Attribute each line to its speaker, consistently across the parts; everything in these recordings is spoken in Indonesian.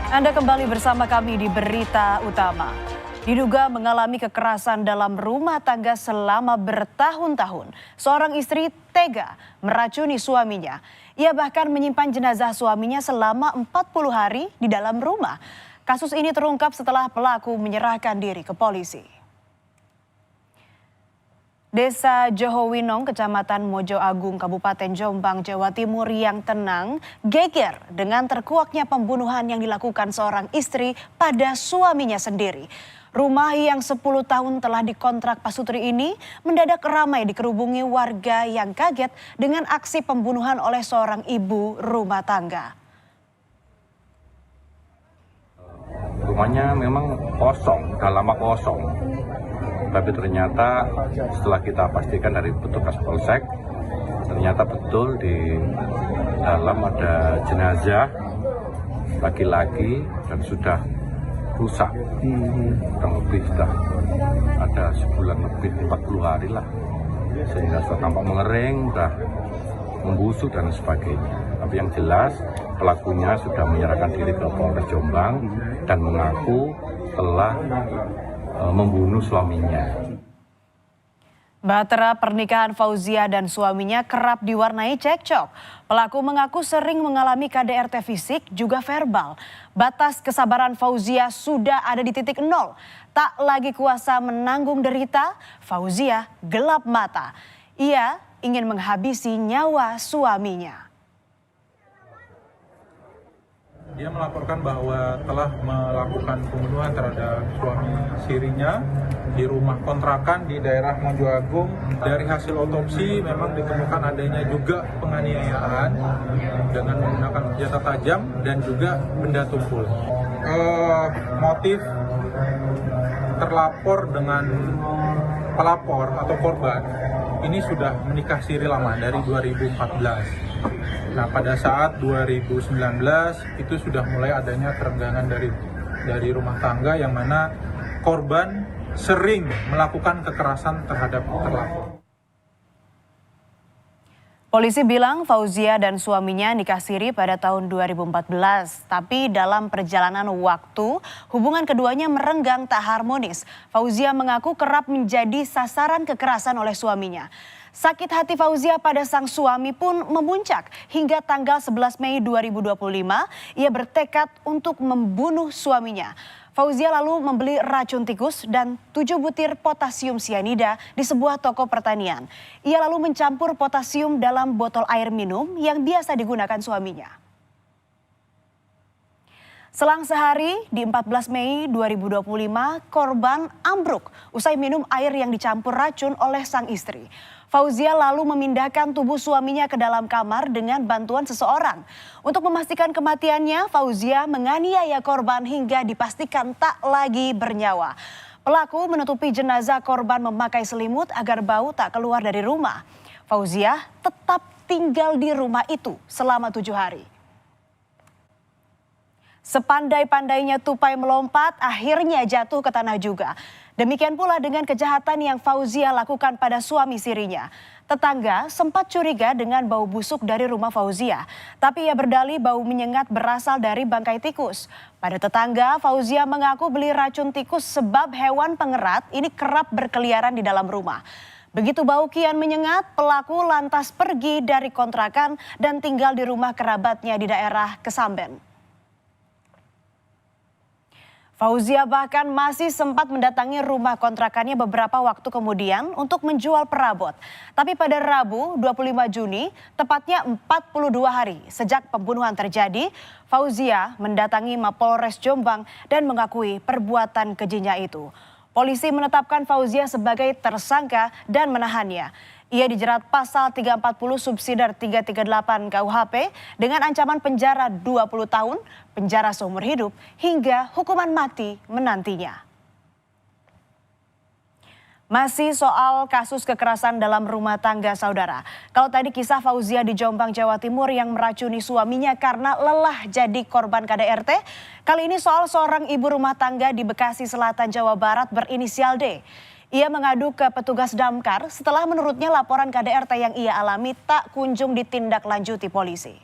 Speaker 1: Anda kembali bersama kami di Berita Utama. Diduga mengalami kekerasan dalam rumah tangga selama bertahun-tahun, seorang istri tega meracuni suaminya. Ia bahkan menyimpan jenazah suaminya selama 40 hari di dalam rumah. Kasus ini terungkap setelah pelaku menyerahkan diri ke polisi. Desa Johowinong, Kecamatan Mojo Agung, Kabupaten Jombang, Jawa Timur yang tenang, geger dengan terkuaknya pembunuhan yang dilakukan seorang istri pada suaminya sendiri. Rumah yang 10 tahun telah dikontrak Pak Sutri ini mendadak ramai dikerubungi warga yang kaget dengan aksi pembunuhan oleh seorang ibu rumah tangga.
Speaker 2: Rumahnya memang kosong, udah lama kosong. Tapi ternyata setelah kita pastikan dari petugas polsek, ternyata betul di dalam ada jenazah laki-laki dan sudah rusak. Kurang lebih sudah ada sebulan lebih, 40 hari lah. Sehingga sudah tampak mengering, sudah membusuk dan sebagainya. Tapi yang jelas pelakunya sudah menyerahkan diri ke Polres Jombang dan mengaku telah membunuh suaminya.
Speaker 1: Bahtera pernikahan Fauzia dan suaminya kerap diwarnai cekcok. Pelaku mengaku sering mengalami KDRT fisik juga verbal. Batas kesabaran Fauzia sudah ada di titik nol. Tak lagi kuasa menanggung derita, Fauzia gelap mata. Ia ingin menghabisi nyawa suaminya.
Speaker 3: Dia melaporkan bahwa telah melakukan pembunuhan terhadap suami sirinya di rumah kontrakan di daerah Mojo Agung. Dari hasil otopsi memang ditemukan adanya juga penganiayaan dengan menggunakan senjata tajam dan juga benda tumpul. Motif terlapor dengan pelapor atau korban ini sudah menikah siri lama dari 2014. Nah, pada saat 2019 itu sudah mulai adanya kerenggangan dari rumah tangga yang mana korban sering melakukan kekerasan terhadap terlapor.
Speaker 1: Polisi bilang Fauzia dan suaminya nikah siri pada tahun 2014. Tapi dalam perjalanan waktu, hubungan keduanya merenggang tak harmonis. Fauzia mengaku kerap menjadi sasaran kekerasan oleh suaminya. Sakit hati Fauzia pada sang suami pun memuncak. Hingga tanggal 11 Mei 2025, ia bertekad untuk membunuh suaminya. Fauzia lalu membeli racun tikus dan 7 butir potasium sianida di sebuah toko pertanian. Ia lalu mencampur potasium dalam botol air minum yang biasa digunakan suaminya. Selang sehari di 14 Mei 2025, korban ambruk usai minum air yang dicampur racun oleh sang istri. Fauzia lalu memindahkan tubuh suaminya ke dalam kamar dengan bantuan seseorang. Untuk memastikan kematiannya, Fauzia menganiaya korban hingga dipastikan tak lagi bernyawa. Pelaku menutupi jenazah korban memakai selimut agar bau tak keluar dari rumah. Fauzia tetap tinggal di rumah itu selama 7 hari. Sepandai-pandainya tupai melompat, akhirnya jatuh ke tanah juga. Demikian pula dengan kejahatan yang Fauzia lakukan pada suami sirinya. Tetangga sempat curiga dengan bau busuk dari rumah Fauzia. Tapi ia berdalih bau menyengat berasal dari bangkai tikus. Pada tetangga, Fauzia mengaku beli racun tikus sebab hewan pengerat ini kerap berkeliaran di dalam rumah. Begitu bau kian menyengat, pelaku lantas pergi dari kontrakan dan tinggal di rumah kerabatnya di daerah Kesamben. Fauzia bahkan masih sempat mendatangi rumah kontrakannya beberapa waktu kemudian untuk menjual perabot. Tapi pada Rabu 25 Juni, tepatnya 42 hari sejak pembunuhan terjadi, Fauzia mendatangi Mapolres Jombang dan mengakui perbuatan kejinya itu. Polisi menetapkan Fauzia sebagai tersangka dan menahannya. Ia dijerat pasal 340 subsidiar 338 KUHP dengan ancaman penjara 20 tahun, penjara seumur hidup, hingga hukuman mati menantinya. Masih soal kasus kekerasan dalam rumah tangga, saudara. Kalau tadi kisah Fauzia di Jombang, Jawa Timur yang meracuni suaminya karena lelah jadi korban KDRT. Kali ini soal seorang ibu rumah tangga di Bekasi Selatan, Jawa Barat berinisial D. Ia mengadu ke petugas damkar setelah menurutnya laporan KDRT yang ia alami tak kunjung ditindaklanjuti polisi.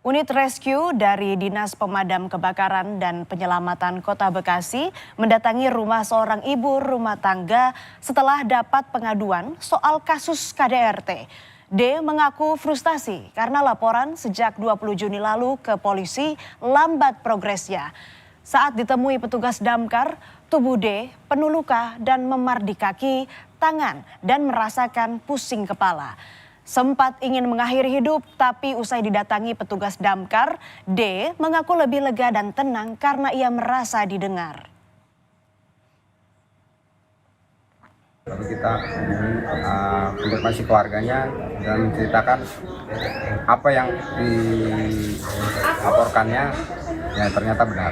Speaker 1: Unit rescue dari Dinas Pemadam Kebakaran dan Penyelamatan Kota Bekasi mendatangi rumah seorang ibu rumah tangga setelah dapat pengaduan soal kasus KDRT. D mengaku frustasi karena laporan sejak 20 Juni lalu ke polisi lambat progresnya. Saat ditemui petugas damkar, tubuh D penuh luka dan memar di kaki, tangan, dan merasakan pusing kepala. Sempat ingin mengakhiri hidup, tapi usai didatangi petugas damkar, D mengaku lebih lega dan tenang karena ia merasa didengar.
Speaker 4: Lalu kita konfirmasi keluarganya dan menceritakan apa yang dilaporkannya, ya ternyata benar.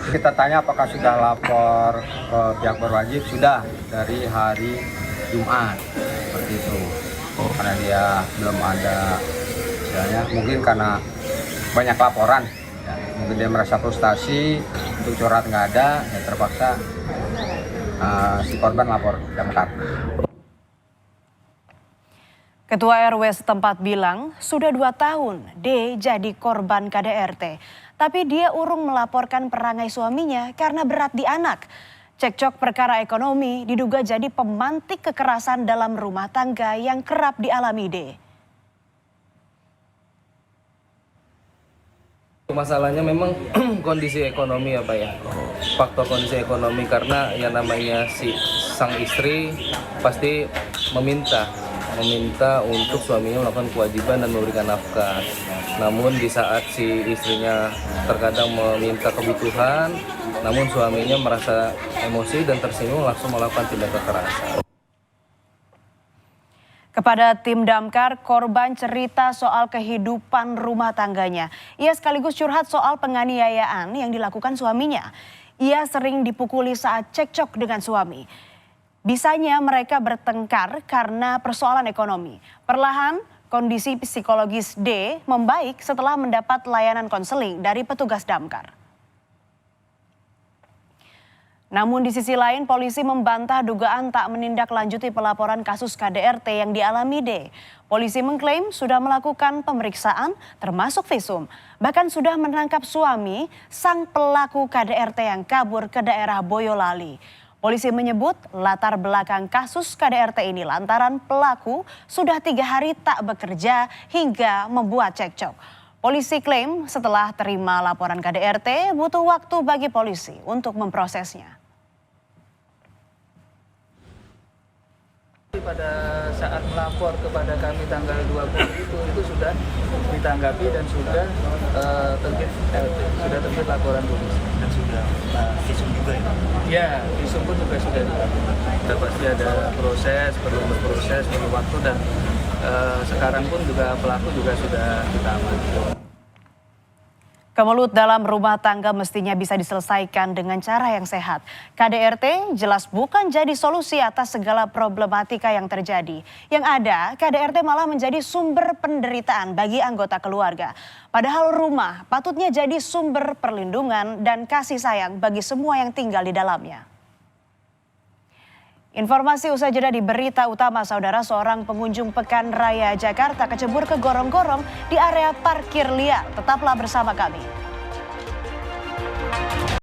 Speaker 4: Kita tanya apakah sudah lapor ke pihak berwajib, sudah dari hari Jumat, seperti itu. Karena dia belum ada, misalnya mungkin karena banyak laporan, ya, mungkin dia merasa frustasi, untuk curhat nggak ada, ya terpaksa si korban lapor damkar.
Speaker 1: Ketua RW setempat bilang sudah 2 tahun D jadi korban KDRT. Tapi dia urung melaporkan perangai suaminya karena berat di anak. Cekcok perkara ekonomi diduga jadi pemantik kekerasan dalam rumah tangga yang kerap dialami D.
Speaker 5: Masalahnya memang kondisi ekonomi ya Pak ya, faktor kondisi ekonomi karena yang namanya si sang istri pasti meminta untuk suaminya melakukan kewajiban dan memberikan nafkah. Namun di saat si istrinya terkadang meminta kebutuhan, namun suaminya merasa emosi dan tersinggung langsung melakukan tindak kekerasan.
Speaker 1: Kepada tim damkar, korban cerita soal kehidupan rumah tangganya. Ia sekaligus curhat soal penganiayaan yang dilakukan suaminya. Ia sering dipukuli saat cekcok dengan suami. Bisanya mereka bertengkar karena persoalan ekonomi. Perlahan, kondisi psikologis D membaik setelah mendapat layanan konseling dari petugas damkar. Namun di sisi lain polisi membantah dugaan tak menindaklanjuti pelaporan kasus KDRT yang dialami D. Polisi mengklaim sudah melakukan pemeriksaan termasuk visum. Bahkan sudah menangkap suami sang pelaku KDRT yang kabur ke daerah Boyolali. Polisi menyebut latar belakang kasus KDRT ini lantaran pelaku sudah 3 hari tak bekerja hingga membuat cekcok. Polisi klaim setelah terima laporan KDRT butuh waktu bagi polisi untuk memprosesnya.
Speaker 5: Pada saat melapor kepada kami tanggal 20 itu sudah ditanggapi dan sudah terbit laporan polisi dan sudah visum juga ya? Ya, visum pun juga sudah dilakukan. Sudah pasti ada proses, perlu berproses, perlu waktu dan sekarang pun juga pelaku juga sudah kita amankan.
Speaker 1: Kemelut dalam rumah tangga mestinya bisa diselesaikan dengan cara yang sehat. KDRT jelas bukan jadi solusi atas segala problematika yang terjadi. Yang ada, KDRT malah menjadi sumber penderitaan bagi anggota keluarga. Padahal rumah patutnya jadi sumber perlindungan dan kasih sayang bagi semua yang tinggal di dalamnya. Informasi usai jeda di berita utama, saudara, seorang pengunjung Pekan Raya Jakarta kecebur ke gorong-gorong di area parkir liar. Tetaplah bersama kami.